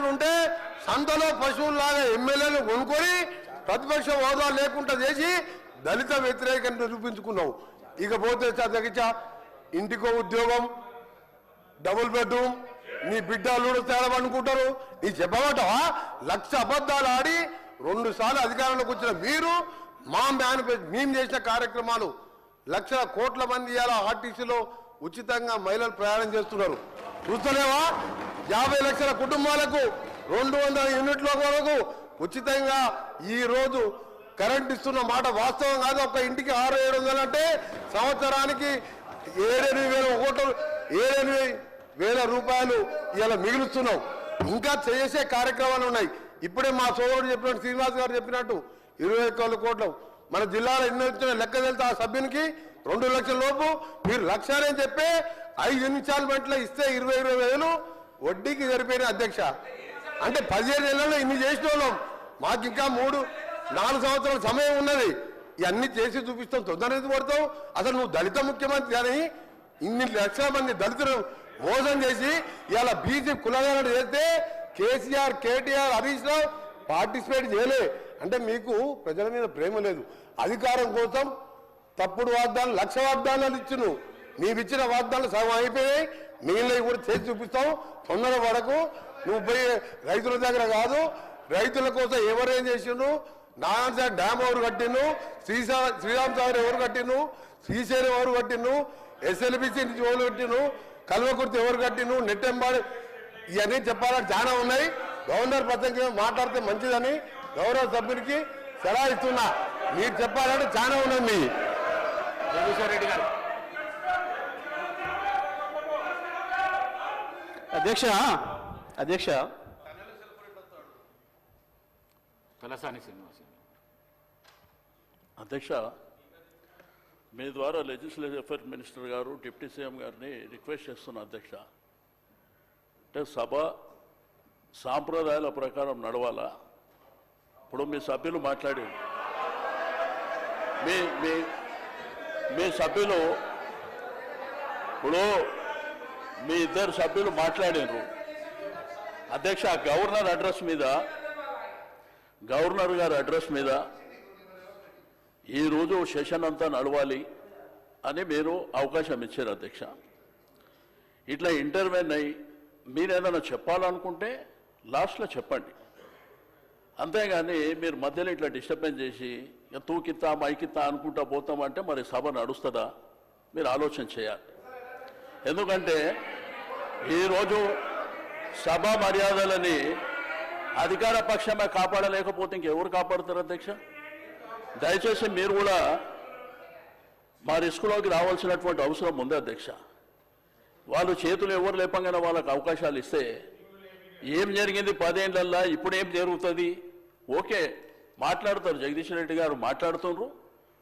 తెలివితేటలు ఉంటే సంతలో పశువుల్లాగా ఎమ్మెల్యేలు కొనుక్కొని ప్రతిపక్ష హోదా లేకుండా చేసి దళిత వ్యతిరేకం నిరూపించుకున్నావు. ఇకపోతే తగ్గించ ఇంటికో ఉద్యోగం, డబుల్ బెడ్రూమ్, నీ బిడ్డలు తేడమనుకుంటారు. నీ చెప్పబట్టవా? 1,00,000 అబద్ధాలు ఆడి 2 సార్లు అధికారంలోకి వచ్చిన మీరు మా మేము చేసిన కార్యక్రమాలు లక్షల కోట్ల మంది ఇలా ఆర్టీసీలో ఉచితంగా మహిళలు ప్రయాణం చేస్తున్నారు. చూస్తలేవా? 50 లక్షల కుటుంబాలకు 200 యూనిట్ల వరకు ఉచితంగా ఈ రోజు కరెంట్ ఇస్తున్న మాట వాస్తవం కాదు. ఒక ఇంటికి 600-700 అంటే సంవత్సరానికి 7,800 రూపాయలు ఇలా మిగులుస్తున్నావు. ఇంకా చేసే కార్యక్రమాలు ఉన్నాయి. ఇప్పుడే మా సోదరుడు చెప్పినట్టు, శ్రీనివాస్ గారు చెప్పినట్టు 21 కోట్లు మన జిల్లాలో ఎన్ని వచ్చిన లెక్క వెళ్తే ఆ సభ్యునికి 2 లక్షల లోపు మీరు 1,00,000 అని చెప్పి 5 ఇన్స్టాల్మెంట్లో ఇస్తే 20,000 వడ్డీకి సరిపోయిన అధ్యక్ష. అంటే 15 ఏళ్లలో ఇన్ని చేసిన వాళ్ళం. మాకు ఇంకా 3-4 సంవత్సరాల సమయం ఉన్నది. ఇవన్నీ చేసి చూపిస్తాం. తొందర పడతావు. అసలు నువ్వు దళిత ముఖ్యమంత్రి అని ఇన్ని లక్షల మంది దళితులు మోసం చేసి ఇవాళ బీసీ కులగాలను చేస్తే కేసీఆర్, కేటీఆర్, హరీష్ రావు పార్టిసిపేట్ చేయలే. అంటే మీకు ప్రజల మీద ప్రేమ లేదు. అధికారం కోసం తప్పుడు వాగ్దానాలు, 1,00,000 వాగ్దానాలు ఇచ్చును. నీవిచ్చిన వాగ్దానాలు సగం అయిపోయాయి. మిగిలినవి కూడా చేసి చూపిస్తాం. తొందర పడకు. నువ్వు పోయి రైతుల దగ్గర కాదు, రైతుల కోసం ఎవరేం చేసిండు, నారాయణ డ్యామ్ ఎవరు కట్టిండు, శ్రీరామ్ సాగర్ ఎవరు కట్టిండు, శ్రీశైలం ఎవరు కట్టిండు, SLBC నుంచి ఎవరు కట్టిండు, కల్వకుర్తి ఎవరు కట్టిండు, నెట్టెంబాడు, ఇవన్నీ చెప్పాలని చాలా ఉన్నాయి. గవర్నర్ ప్రసంగం మాట్లాడితే మంచిదని గౌరవ సభ్యునికి సలహా ఇస్తున్నా. మీరు చెప్పాలంటే చాలా ఉన్నాయి. రెడ్డి గారు. అధ్యక్ష తలసాని శ్రీనివాస్ అధ్యక్ష, మీ ద్వారా లెజిస్లేటివ్ అఫైర్స్ మినిస్టర్ గారు, డిప్యూటీ సీఎం గారిని రిక్వెస్ట్ చేస్తున్నా అధ్యక్ష. అంటే సభ సాంప్రదాయాల ప్రకారం నడవాలా? ఇప్పుడు మీ సభ్యులు మాట్లాడి మీ సభ్యులు ఇప్పుడు మీ 2 సభ్యులు మాట్లాడారు అధ్యక్ష. గవర్నర్ గారి అడ్రస్ మీద ఈరోజు సెషన్ అంతా నడవాలి అని మీరు అవకాశం ఇచ్చారు అధ్యక్ష. ఇట్లా ఇంటర్వ్యూన్ అయ్యి మీరేదైనా చెప్పాలనుకుంటే లాస్ట్లో చెప్పండి. అంతేగాని మీరు మధ్యలో ఇట్లా డిస్టర్బెన్స్ చేసి తూకిత్తా మైకిత్తా అనుకుంటా పోతామంటే మరి సభ నడుస్తుందా? మీరు ఆలోచన చేయాలి. ఎందుకంటే ఈరోజు సభా మర్యాదలని అధికార పక్షమే కాపాడలేకపోతే ఇంకెవరు కాపాడుతారు అధ్యక్ష? దయచేసి మీరు కూడా మా రిస్కులోకి రావాల్సినటువంటి అవసరం ఉంది అధ్యక్ష. వాళ్ళు చేతులు ఎవరు లేపంగానే వాళ్ళకి అవకాశాలు ఇస్తే ఏం జరిగింది 10 ఏళ్లల్లో, ఇప్పుడు ఏం జరుగుతుంది? ఓకే, మాట్లాడతారు. జగదీష్ రెడ్డి గారు మాట్లాడుతున్నారు.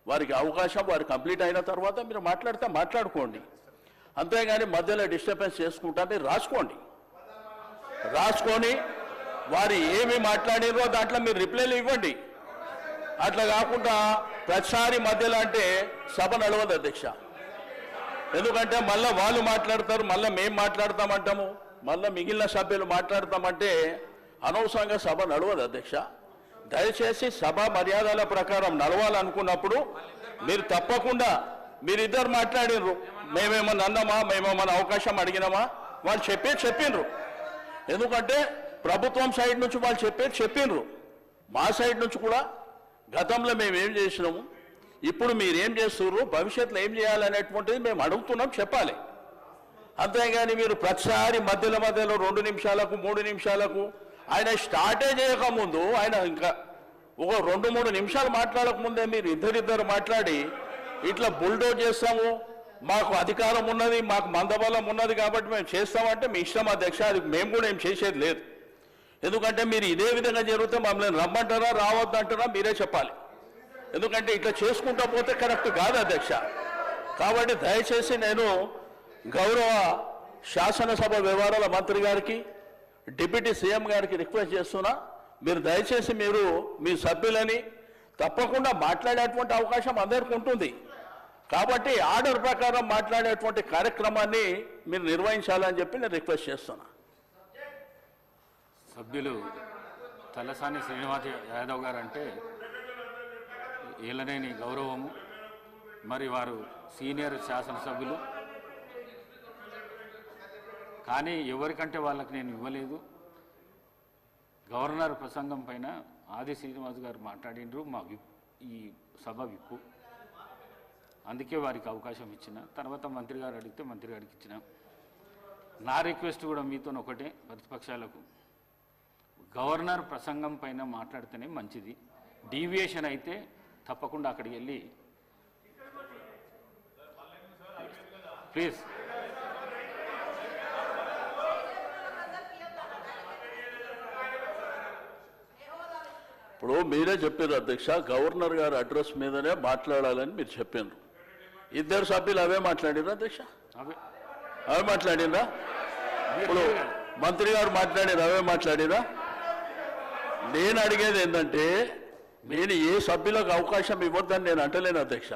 వారికి అవకాశం వారు కంప్లీట్ అయిన తర్వాత మీరు మాట్లాడితే మాట్లాడుకోండి. అంతేగాని మధ్యలో డిస్టర్బెన్స్ చేసుకుంటా మీరు రాసుకొని వారు ఏమి మాట్లాడినో దాంట్లో మీరు రిప్లైలు ఇవ్వండి. అట్లా కాకుండా ప్రతిసారి మధ్యలో అంటే సభ నడవదు అధ్యక్ష. ఎందుకంటే మళ్ళీ వాళ్ళు మాట్లాడతారు, మళ్ళీ మేము మాట్లాడతామంటాము, మళ్ళీ మిగిలిన సభ్యులు మాట్లాడతామంటే అనవసరంగా సభ నడవదు అధ్యక్ష. దయచేసి సభ మర్యాదల ప్రకారం నడవాలనుకున్నప్పుడు మీరు తప్పకుండా మీరిద్దరు మాట్లాడినరు. మేమేమన్నా అన్నామా, మేమేమన్నా అవకాశం అడిగినామా? వాళ్ళు చెప్పిండ్రు. ఎందుకంటే ప్రభుత్వం సైడ్ నుంచి వాళ్ళు చెప్పిండ్రు. మా సైడ్ నుంచి కూడా గతంలో మేము ఏం చేసినాము, ఇప్పుడు మీరేం చేస్తున్నారు, భవిష్యత్తులో ఏం చేయాలనేటువంటిది మేము అడుగుతున్నాం, చెప్పాలి. అంతేగాని మీరు ప్రతిసారి మధ్యలో 2 నిమిషాలకు 3 నిమిషాలకు ఆయన స్టార్టే చేయకముందు ఆయన ఇంకా ఒక 2-3 నిమిషాలు మాట్లాడకముందే మీరు ఇద్దరిద్దరు మాట్లాడి ఇట్లా బుల్డోజ్ చేస్తాము, మాకు అధికారం ఉన్నది, మాకు మందబలం ఉన్నది కాబట్టి మేము చేస్తామంటే మీ ఇష్టం అధ్యక్ష. అది మేము కూడా ఏం చేసేది లేదు. ఎందుకంటే మీరు ఇదే విధంగా జరిగితే మమ్మల్ని రమ్మంటారా రావద్దంటారా మీరే చెప్పాలి. ఎందుకంటే ఇట్లా చేసుకుంటా పోతే కరెక్ట్ కాదు అధ్యక్ష. కాబట్టి దయచేసి నేను గౌరవ శాసనసభ వ్యవహారాల మంత్రి గారికి, డిప్యూటీ సీఎం గారికి రిక్వెస్ట్ చేస్తున్నా, మీరు దయచేసి మీరు మీ సభ్యులని తప్పకుండా మాట్లాడేటువంటి అవకాశం అందరికీ ఉంటుంది. కాబట్టి ఆర్డర్ ప్రకారం మాట్లాడేటువంటి కార్యక్రమాన్ని మీరు నిర్వహించాలని చెప్పి నేను రిక్వెస్ట్ చేస్తున్నా. సభ్యులు తలసాని శ్రీనివాస్ యాదవ్ గారు అంటే ఏలనేని గౌరవము. మరి వారు సీనియర్ శాసనసభ్యులు, కానీ ఎవరికంటే వాళ్ళకి నేను ఇవ్వలేదు. గవర్నర్ ప్రసంగం పైన ఆది శ్రీనివాస్ గారు మాట్లాడినరు, మా ఈ సభ విప్పు, అందుకే వారికి అవకాశం ఇచ్చిన. తర్వాత మంత్రి గారు అడిగితే మంత్రి గారికి ఇచ్చిన. నా రిక్వెస్ట్ కూడా మీతో ఒకటే, ప్రతిపక్షాలకు గవర్నర్ ప్రసంగం పైన మాట్లాడితేనే మంచిది. డీవియేషన్ అయితే తప్పకుండా అక్కడికి వెళ్ళి ప్లీజ్. ఇప్పుడు మీరే చెప్పారు అధ్యక్ష, గవర్నర్ గారి అడ్రస్ మీదనే మాట్లాడాలని మీరు చెప్పారు. ఇద్దరు సభ్యులు అవే మాట్లాడిరా అధ్యక్ష? అవే మాట్లాడినరా? ఇప్పుడు మంత్రి గారు మాట్లాడారు, అవే మాట్లాడిరా? నేను అడిగేది ఏంటంటే, నేను ఏ సభ్యులకు అవకాశం ఇవ్వద్దని నేను అంటలేను అధ్యక్ష.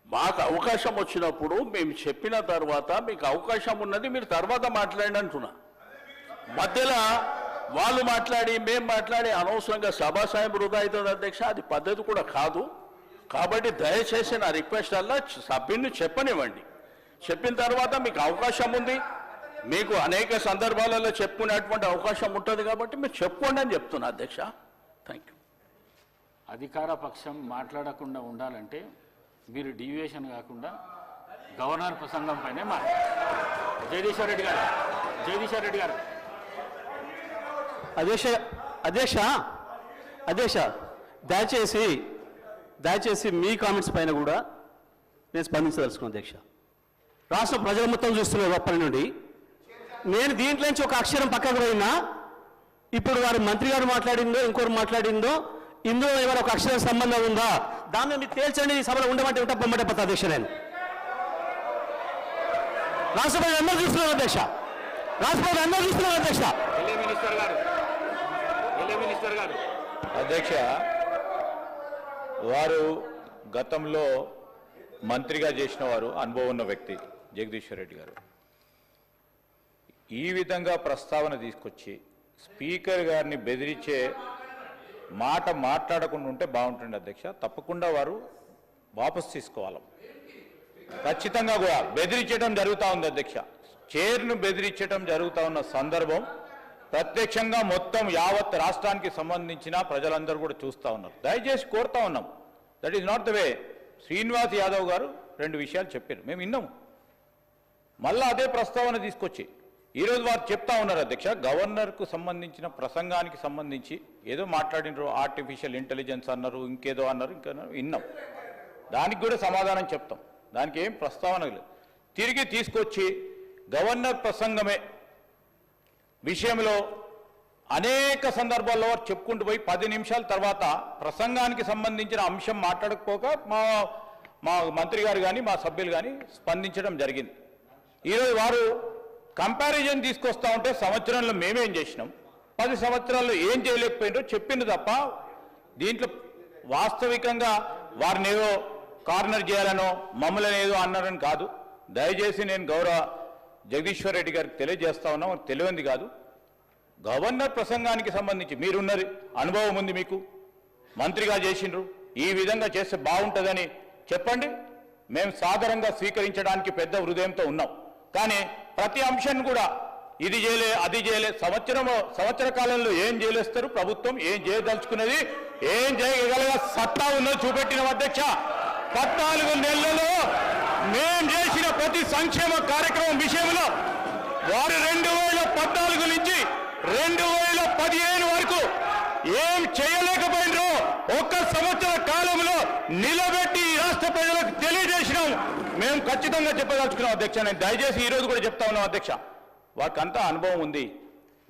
మాకు అవకాశం వచ్చినప్పుడు మేము చెప్పిన తర్వాత మీకు అవకాశం ఉన్నది, మీరు తర్వాత మాట్లాడండి అంటున్నా. మధ్యలో వాళ్ళు మాట్లాడి మేము మాట్లాడి అనవసరంగా సభాసాయం వృధా అవుతుంది అధ్యక్ష. అది పద్ధతి కూడా కాదు. కాబట్టి దయచేసి నా రిక్వెస్ట్ అలా సభ్యుని చెప్పనివ్వండి. చెప్పిన తర్వాత మీకు అవకాశం ఉంది, మీకు అనేక సందర్భాలలో చెప్పుకునేటువంటి అవకాశం ఉంటుంది, కాబట్టి మీరు చెప్పుకోండి అని చెప్తున్నా అధ్యక్ష. Thank you. అధికార పక్షం మాట్లాడకుండా ఉండాలంటే మీరు డీవియేషన్ కాకుండా గవర్నర్ ప్రసంగం పైనే జగదీశ్వర్ రెడ్డి గారు. అధ్యక్ష దయచేసి మీ కామెంట్స్ పైన కూడా నేను స్పందించదలుచుకున్నాను అధ్యక్ష. రాష్ట్ర ప్రజల మొత్తం చూస్తున్నారు అప్పటి నుండి. నేను దీంట్లో నుంచి ఒక అక్షరం పక్కకు పోయినా, ఇప్పుడు వారు మంత్రి గారు మాట్లాడిందో ఇంకోరు మాట్లాడిందో ఇందులో ఏమైనా ఒక అక్షరం సంబంధం ఉందా, దాన్ని మీరు తేల్చండి. ఈ సభలో ఉండమంటే ఉంటా, పొమ్మంటే పత్త అధ్యక్ష. నేను రాష్ట్ర ప్రజలు అందరూ చూస్తున్నారు అధ్యక్ష. అధ్యక్ష, వారు గతంలో మంత్రిగా చేసిన వారు, అనుభవం ఉన్న వ్యక్తి జగదీశ్వర్ రెడ్డి గారు. ఈ విధంగా ప్రస్తావన తీసుకొచ్చి స్పీకర్ గారిని బెదిరించే మాట మాట్లాడకుండా ఉంటే బాగుంటుంది అధ్యక్ష. తప్పకుండా వారు వాపసు తీసుకోవాలి. ఖచ్చితంగా కూడా బెదిరించడం జరుగుతూ ఉంది అధ్యక్ష. చైర్ను బెదిరించడం జరుగుతూ ఉన్న సందర్భం ప్రత్యక్షంగా మొత్తం యావత్ రాష్ట్రానికి సంబంధించిన ప్రజలందరూ కూడా చూస్తూ ఉన్నారు. దయచేసి కోరుతా ఉన్నాం, that is not the way. Srinivas Yadav గారు 2 విషయాలు చెప్పారు, మేము విన్నాము. మళ్ళా అదే ప్రస్తావన తీసుకొచ్చి ఈరోజు వారు చెప్తా ఉన్నారు అధ్యక్ష, గవర్నర్కు సంబంధించిన ప్రసంగానికి సంబంధించి ఏదో మాట్లాడినారు, ఆర్టిఫిషియల్ ఇంటెలిజెన్స్ అన్నారు, ఇంకేదో అన్నారు, ఇంకా విన్నాం. దానికి కూడా సమాధానం చెప్తాం, దానికి ఏం ప్రస్తావన లేదు. తిరిగి తీసుకొచ్చి గవర్నర్ ప్రసంగమే విషయంలో అనేక సందర్భాల్లో వారు చెప్పుకుంటూ పోయి 10 నిమిషాల తర్వాత ప్రసంగానికి సంబంధించిన అంశం మాట్లాడకపోక మా మంత్రి గారు కానీ మా సభ్యులు కానీ స్పందించడం జరిగింది. ఈరోజు వారు కంపారిజన్ తీసుకొస్తా ఉంటే సంవత్సరంలో మేమేం చేసినాం, 10 సంవత్సరాల్లో ఏం చేయలేకపోయినారో చెప్పింది తప్ప దీంట్లో వాస్తవికంగా వారిని ఏదో కార్నర్ చేయాలనో మమ్మల్ని ఏదో అన్నారని కాదు. దయచేసి నేను గౌరవ జగదీశ్వర్ రెడ్డి గారికి తెలియజేస్తా ఉన్నా, తెలియంది కాదు. గవర్నర్ ప్రసంగానికి సంబంధించి మీరున్నది అనుభవం ఉంది, మీకు మంత్రిగా చేసిండ్రు, ఈ విధంగా చేస్తే బాగుంటుందని చెప్పండి. మేము సాధారణంగా స్వీకరించడానికి పెద్ద హృదయంతో ఉన్నాం. కానీ ప్రతి అంశాన్ని కూడా ఇది చేయలే అది చేయలే, సంవత్సర కాలంలో ఏం చేయలేస్తారు, ప్రభుత్వం ఏం చేయదలుచుకున్నది, ఏం చేయగల సత్తా ఉన్నది చూపెట్టిన అధ్యక్ష. 14 నెలలలో మేం చేసిన ప్రతి సంక్షేమ కార్యక్రమం విషయంలో వారు 2014 నుంచి 2015 వరకు ఏం చేయలేకపోయినరో 1 సంవత్సర కాలంలో నిలబెట్టి రాష్ట్ర ప్రజలకు తెలియజేసినాం. మేము ఖచ్చితంగా చెప్పదలుచుకున్నాం అధ్యక్ష. నేను దయచేసి ఈరోజు కూడా చెప్తా ఉన్నాం అధ్యక్ష, వారికంతా అనుభవం ఉంది.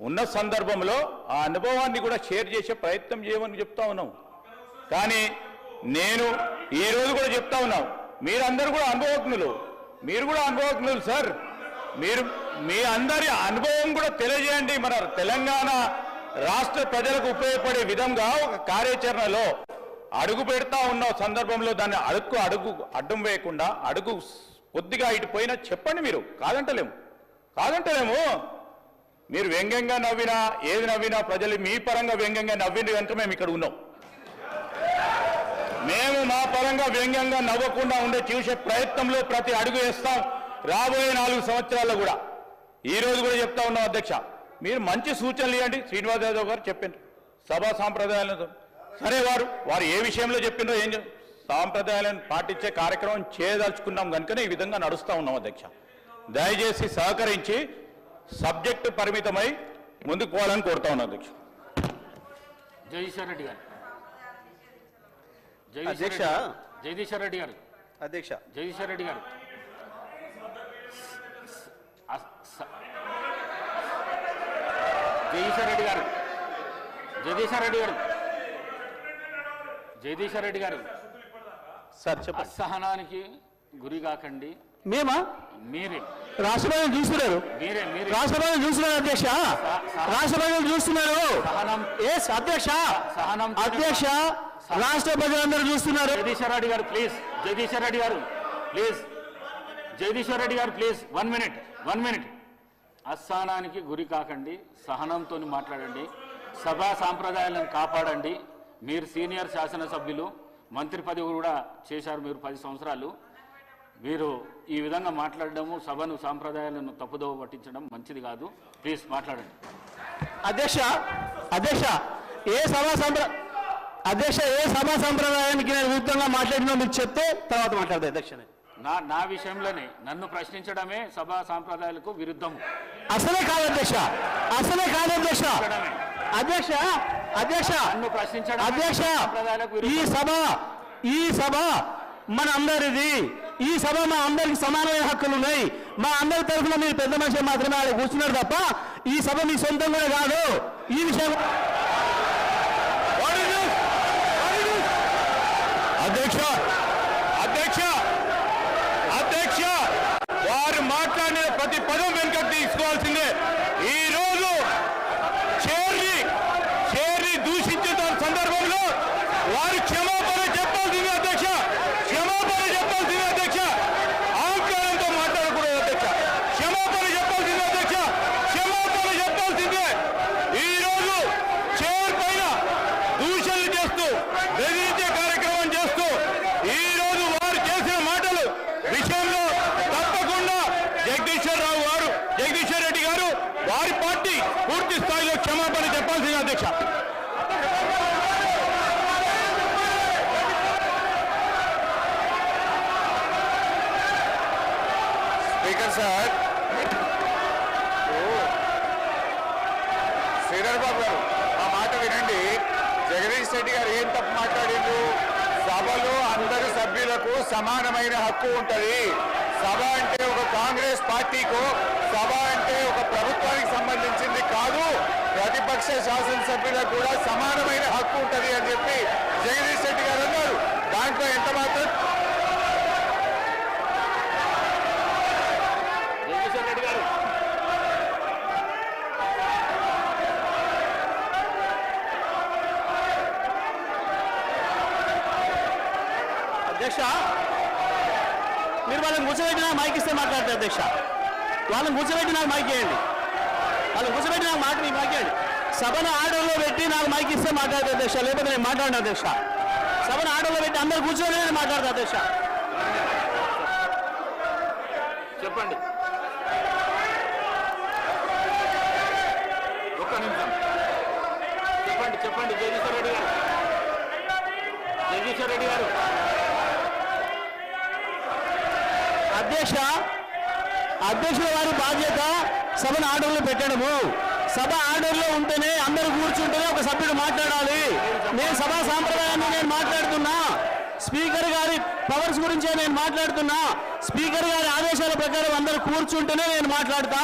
ఉన్న సందర్భంలో ఆ అనుభవాన్ని కూడా షేర్ చేసే ప్రయత్నం చేయమని చెప్తా ఉన్నాం. కానీ నేను ఈరోజు కూడా చెప్తా ఉన్నాం, మీరందరూ కూడా అనుభవజ్ఞులు, మీరు కూడా అనుభవజ్ఞులు సార్. మీరు మీ అందరి అనుభవం కూడా తెలియజేయండి. మన తెలంగాణ రాష్ట్ర ప్రజలకు ఉపయోగపడే విధంగా ఒక కార్యాచరణలో అడుగు పెడతా ఉన్న సందర్భంలో దాన్ని అడుగు అడ్డం వేయకుండా అడుగు కొద్దిగా ఇటు పోయినా చెప్పండి. మీరు కాదంటలేము. మీరు వ్యంగ్యంగా నవ్వినా ఏది నవ్వినా ప్రజలు మీ పరంగా వ్యంగ్యంగా నవ్వింది కనుక మేము ఇక్కడ ఉన్నాం. మేము మా పరంగా వ్యంగ్యంగా నవ్వకుండా ఉండే చూసే ప్రయత్నంలో ప్రతి అడుగు వేస్తాం. రాబోయే 4 సంవత్సరాల్లో కూడా ఈ రోజు కూడా చెప్తా ఉన్నాం అధ్యక్ష, మీరు మంచి సూచనలు ఇవ్వండి. శ్రీనివాస్ యాదవ్ గారు చెప్పిండ్రు సభా సాంప్రదాయాలతో, సరే వారు ఏ విషయంలో చెప్పిండ్రో ఏం సాంప్రదాయాలను పాటించే కార్యక్రమం చేయదలుచుకున్నాం కనుకనే ఈ విధంగా నడుస్తూ ఉన్నాం అధ్యక్ష. దయచేసి సహకరించి సబ్జెక్టు పరిమితమై ముందుకు పోవాలని కోరుతా ఉన్నాం అధ్యక్ష. జగదీశ్వర్ రెడ్డి గారు, అధ్యక్ష. జగదీశ్వర్ రెడ్డి గారు, అధ్యక్ష. జగదీశ్వర్ రెడ్డి గారు, జగదీశ్వర్ రెడ్డి గారు, జగదీశ్వర్ రెడ్డి గారు, జగదీశ్వర్ రెడ్డి గారు, సార్ చెప్పండి. అసహనానికి గురి కాకండి. మేమా? మీరే రాష్ట్రపతి చూస్తున్నారు, మీరే మీరే రాష్ట్రపతి చూస్తున్నారు అధ్యక్ష, రాష్ట్రపతి చూస్తున్నారు. సహనం ఎస్ అధ్యక్ష, సహనం అధ్యక్ష, రాష్ట్ర ప్రజలందరూ చూస్తున్నారు. జగదీశ్వర్ రెడ్డి గారు ప్లీజ్, జగదీశ్వర్ రెడ్డి గారు ప్లీజ్, జగదీశ్వర్ రెడ్డి గారు ప్లీజ్ 1 మినిట్. అసహనానికి గురి కాకండి, సహనంతో మాట్లాడండి, సభా సాంప్రదాయాలను కాపాడండి. మీరు సీనియర్ శాసనసభ్యులు, మంత్రి పదవి కూడా చేశారు మీరు 10 సంవత్సరాలు. మీరు ఈ విధంగా మాట్లాడడము, సభను సాంప్రదాయాలను తప్పుదోవ పట్టించడం మంచిది కాదు. ప్లీజ్ మాట్లాడండి. అధ్యక్ష, అధ్యక్ష, ఏ సభా సంప్రదాయానికి నేను విరుద్ధంగా మాట్లాడినా మీరు చెప్తే తర్వాత మాట్లాడదు అధ్యక్ష. నా విషయంలోనే నన్ను ప్రశ్నించడమే సభా సాంప్రదాయాలకు విరుద్ధము. అసలే కాదు అధ్యక్ష, అసలే కాదు అధ్యక్ష. అధ్యక్ష, అధ్యక్ష, నన్ను ప్రశ్నించడం అధ్యక్ష, సాంప్రదాయాలకు ఈ సభ మన అందరిది. ఈ సభ మా అందరికి సమానమైన హక్కులు ఉన్నాయి. మా అందరి తరఫున మీరు పెద్ద మనిషి మాత్రమే ఆడ కూర్చున్నారు తప్ప ఈ సభ మీ సొంతం కూడా కాదు. ఈ విషయం అధ్యక్ష, అధ్యక్ష, అధ్యక్ష, వారు మాట్లాడిన ప్రతి పదం వెనుక తీసుకోవాల్సిందే. ఈ రోజు చేర్ని దూషించిన సందర్భంలో వారు క్షమాపణ చెప్పాల్సిందే అధ్యక్ష, క్షమాపణ చెప్పాల్సిందే అధ్యక్ష. ఆంకారంతో మాట్లాడకూడదు అధ్యక్ష, క్షమాపణ చెప్పాల్సిందే అధ్యక్ష, క్షమాపణ చెప్పాల్సిందే. ఈ రోజు చేర్ పైన దూషణలు చేస్తూ బెదిరించే కార్యక్రమం చేస్తూ ఈ రోజు వారు చేసిన మాటలు విషయంలో తప్పకుండా జగదీశ్వర్ రెడ్డి గారు వారి పార్టీ పూర్తి స్థాయిలో క్షమాపణ చెప్పాల్సింది అధ్యక్ష. స్పీకర్ సార్, శ్రీధర్ బాబు గారు ఆ మాట వినండి. జగదీష్ రెడ్డి గారు ఏం తప్పు మాట్లాడిండ్రు? సభలో అందరు సభ్యులకు సమానమైన హక్కు ఉంటుంది. సభ అంటే ఒక కాంగ్రెస్ పార్టీకు, సభ అంటే ఒక ప్రభుత్వానికి సంబంధించింది కాదు, ప్రతిపక్ష శాసనసభ్యులకు కూడా సమానమైన హక్కు ఉంటుంది అని చెప్పి జగదీష్ రెడ్డి గారు అన్నారు. దాంట్లో ఎంత మాత్రం జగదీశ్వర్ రెడ్డి గారు, అధ్యక్ష, మీరు వాళ్ళని కూర్చోబెట్టి నాకు మైక్ ఇస్తే మాట్లాడతారు అధ్యక్ష. వాళ్ళని కూర్చోబెట్టి నాకు మైక్ ఇవ్వండి, వాళ్ళని కూర్చోబెట్టి నాకు మైక్ ఇవ్వండి. సభను ఆర్డర్లో పెట్టి నాకు మైక్ ఇస్తే మాట్లాడతారు అధ్యక్ష, లేకపోతే నేను మాట్లాడిన అధ్యక్ష. సభను ఆర్డర్లో పెట్టి అందరు కూర్చోని నేను మాట్లాడతా అధ్యక్ష. చెప్పండి. ఒక్క నిమిషం చెప్పండి. జగదీశ్వర్ రెడ్డి గారు, జగదీశ్వర్ రెడ్డి గారు. అధ్యక్షుల వారి బాధ్యత సభను ఆర్డర్లో పెట్టడము. సభ ఆర్డర్లో ఉంటేనే అందరూ కూర్చుంటేనే ఒక సభ్యుడు మాట్లాడాలి. నేను సభా సాంప్రదాయాన్ని నేను మాట్లాడుతున్నా, స్పీకర్ గారి పవర్స్ గురించే నేను మాట్లాడుతున్నా. స్పీకర్ గారి ఆదేశాల ప్రకారం అందరూ కూర్చుంటేనే నేను మాట్లాడతా.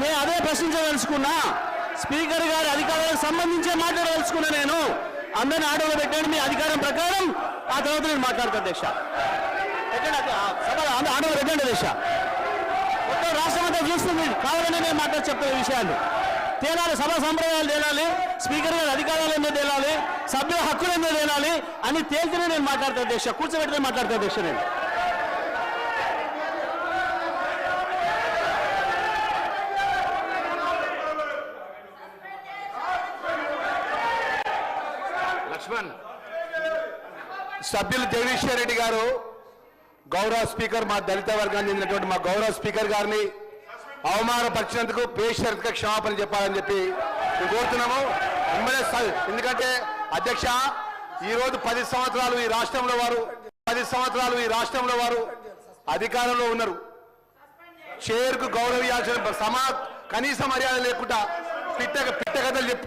నేను అదే ప్రశ్నించదలుచుకున్నా. స్పీకర్ గారి అధికారాలకు సంబంధించే మాట్లాడదలుచుకున్నా. నేను అందరిని ఆర్డర్లో పెట్టండి మీ అధికారం ప్రకారం, ఆ తర్వాత నేను మాట్లాడతా అధ్యక్ష. సభ ఆర్డర్లో పెట్టండి అధ్యక్ష. మొత్తం రాష్ట్రం అంతా చూస్తుంది, కావాలని నేను మాట్లాడి చెప్తున్న విషయాలు తేలాలి. సభా సంప్రదాయాలు తేలాలి, స్పీకర్ గారి అధికారాలు ఏందో తేలాలి, సభ్యుల హక్కులు ఏందో తేలాలి అని తేలితేనే నేను మాట్లాడతా అధ్యక్ష. కూర్చోబెట్టినే మాట్లాడతా అధ్యక్ష. నేను సభ్యులు జగదీశ్వర్ రెడ్డి గారు గౌరవ స్పీకర్ మా దళిత వర్గానికి చెందినటువంటి మా గౌరవ స్పీకర్ గారిని అవమానపరిచినందుకు బేషరతుగా క్షమాపణ చెప్పాలని చెప్పి మేము కోరుతున్నాము. ఎందుకంటే అధ్యక్ష ఈరోజు 10 సంవత్సరాలు ఈ రాష్ట్రంలో వారు అధికారంలో ఉన్నారు. చైర్కు గౌరవించాల్సిన కనీస మర్యాద లేకుండా పిట్ట కథలు చెప్పుకుంటూ